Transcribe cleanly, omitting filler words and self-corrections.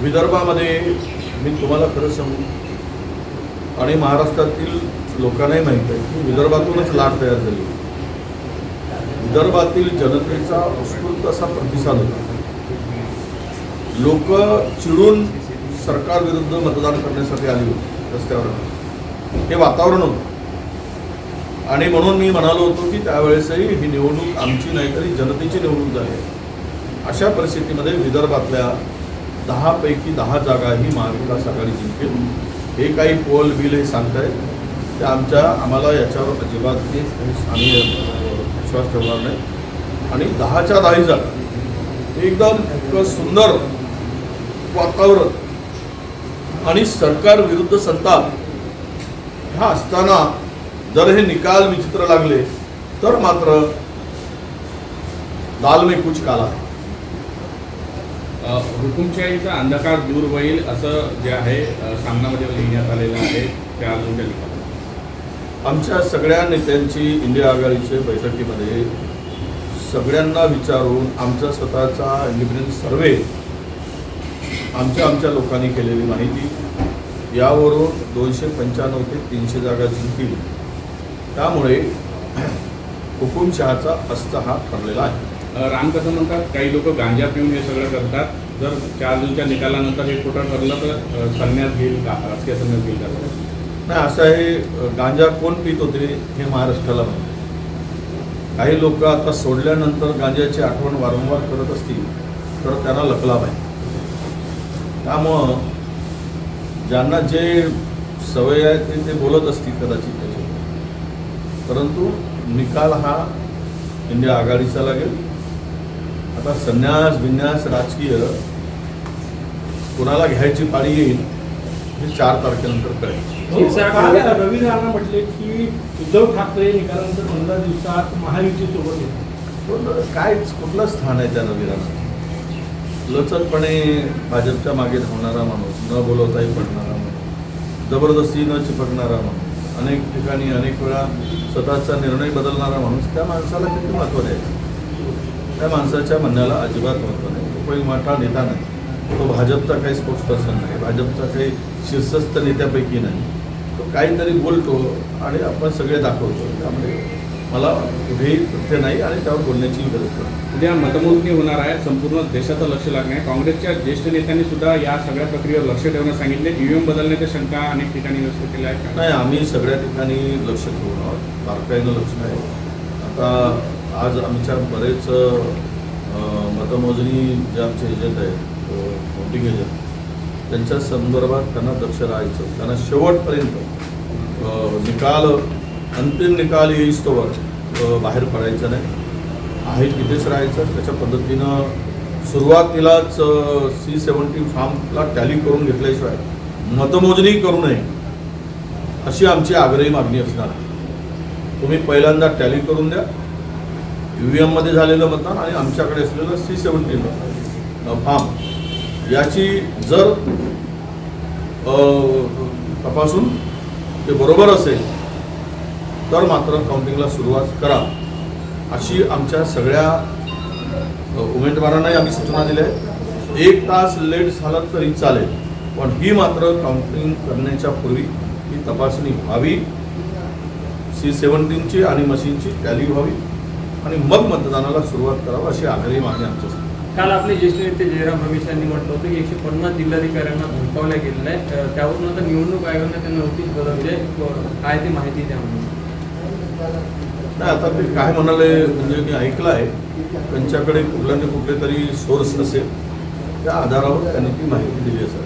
विदर्भामध्ये मी तुम्हाला खरं सांगू आणि महाराष्ट्रातील लोकांनाही माहीत आहे की विदर्भातूनच लाट तयार झाली. विदर्भातील जनतेचा उत्स्फूर्त असा प्रतिसाद होता. लोक चिडून सरकारविरुद्ध मतदान करण्यासाठी आली होती रस्त्यावर. हे वातावरण होतं आणि म्हणून मी म्हणालो होतो की त्यावेळेसही ही निवडणूक आमची नाही तरी जनतेची निवडणूक झाली. अशा परिस्थितीमध्ये विदर्भातल्या 10 पैकी 10 जागा ही महाविकास आघाडी जिंकेल. हे काही पोल बिल हे सांगतायत ते आम्हाला याच्यावर अजिबात आम्ही विश्वास ठेवणार नाही. आणि 10च्या 10 जागा एकदम इतकं सुंदर वातावरण आणि सरकार विरुद्ध संताप ह्या असताना जर हे निकाल विचित्र लागले तर मात्र दाल में कुछ काला है. हुकुमशाहीचा अंधकार दूर होईल असं जे आहे सामनामध्ये लिहिण्यात आलेलं आहे त्या अजूनच्या निकालात. आमच्या सगळ्या नेत्यांची इंडिया आघाडीच्या बैठकीमध्ये सगळ्यांना विचारून आमचा स्वतःचा इंडिपेंडन्स सर्वे आमच्या लोकांनी केलेली माहिती यावरून 295 ते 300 जागा जिंकतील. त्यामुळे हुकुमशहाचा अस्त हा ठरलेला आहे. राम कसं म्हणतात, काही लोक गांजा पिऊन हे सगळं करतात. जर 4 जूनच्या निकालानंतर हे खोटं ठरलं तर संन्यास घेईल का, राजकीय संन्यास घेईल का? नाही, असं आहे. गांजा कोण पित होते हे महाराष्ट्राला माहिती. काही लोक आता सोडल्यानंतर गांजाची आठवण वारंवार करत असतील तर त्यांना लकलाभ आहे. त्यामुळं ज्यांना जे सवय आहे ते बोलत असतील कदाचित त्याच्यावर. परंतु निकाल हा इंडिया आघाडीचा लागेल. आता संन्यास बिन्यास राजकीय कोणाला घ्यायची पाळी येईल हे 4 तारखेनंतर कळेल. रवी राणा म्हटले की उद्धव ठाकरे निकालानंतर 15 दिवसात महायुतीसोबत येतात. कायच कुठलं स्थान आहे त्या रवी राणाचं? लचकपणे भाजपच्या मागे धावणारा माणूस, न बोलवताही पडणारा माणूस, जबरदस्ती न चिपकणारा माणूस, अनेक ठिकाणी अनेक वेळा स्वतःचा निर्णय बदलणारा माणूस. त्या माणसाला किती महत्त्व द्यायचं? त्या माणसाच्या म्हणण्याला अजिबात महत्त्व नाही. तो काही मोठा नेता नाही. तो भाजपचा काही स्पोक्सपर्सन नाही, भाजपचा काही शीर्षस्थ नेत्यापैकी नाही. तो काहीतरी बोलतो आणि आपण सगळे दाखवतो. त्यामुळे मला कुठेही तथ्य नाही आणि त्यावर बोलण्याची गरज पडते. उद्या मतमोजणी होणार आहे. संपूर्ण देशाचं लक्ष लागणार आहे. काँग्रेसच्या ज्येष्ठ नेत्यांनी सुद्धा या सगळ्या प्रक्रियेवर लक्ष ठेवण्यास सांगितले. ईव्हीएम बदलण्याच्या शंका अनेक ठिकाणी व्यक्त केल्या आहेत. नाही, आम्ही सगळ्या ठिकाणी लक्ष ठेवून आहोत. बारकाईनं लक्ष आहे. आता आज आमच्या बरेच मतमोजणी जे आमचे एजंट आहेत, वोटिंग एजंट, त्यांच्या संदर्भात त्यांना दक्ष राहायचं. त्यांना शेवटपर्यंत अंतिम निकाल येईस्तोवर बाहेर पडायचं नाही. आहे तिथेच राहायचं. त्याच्या पद्धतीनं सुरुवातीलाच C-70 फॉर्मला टॅली करून घेतल्याशिवाय मतमोजणी करू नये अशी आमची आग्रही मागणी असणार आहे. तुम्ही पहिल्यांदा टॅली करून द्या. EVMमध्ये झालेलं मतदान आणि आमच्याकडे असलेलं C-70 फॉर्म याची जर तपासून ते बरोबर असेल तर मात्र काउंटिंगला सुरुवात करा अशी आमच्या सगळ्या उमेदवारांनाही आम्ही सूचना दिल्या आहेत. 1 तास लेट झाला तरी चालेल, पण ही मात्र काउंटिंग करण्याच्या पूर्वी ही तपासणी व्हावी. C-70ची आणि मशीनची टॅली व्हावी आणि मग मतदानाला सुरुवात करावी अशी आग्रही मागणी आमच्या. काल आपले ज्येष्ठ नेते जयराम रमेश यांनी म्हटलं होतं की 150 जिल्हाधिकाऱ्यांना धमकावल्या गेलेलं आहे. त्यावरून आता निवडणूक आयोगाने त्यांना नोटीस बजावली. काय ती माहिती द्या म्हणून. नाही, आता ते काय म्हणाले म्हणजे मी ऐकलं आहे. त्यांच्याकडे कुठल्या ना कुठले तरी सोर्स असेल, त्या आधारावर त्यांनी ती माहिती दिली असेल.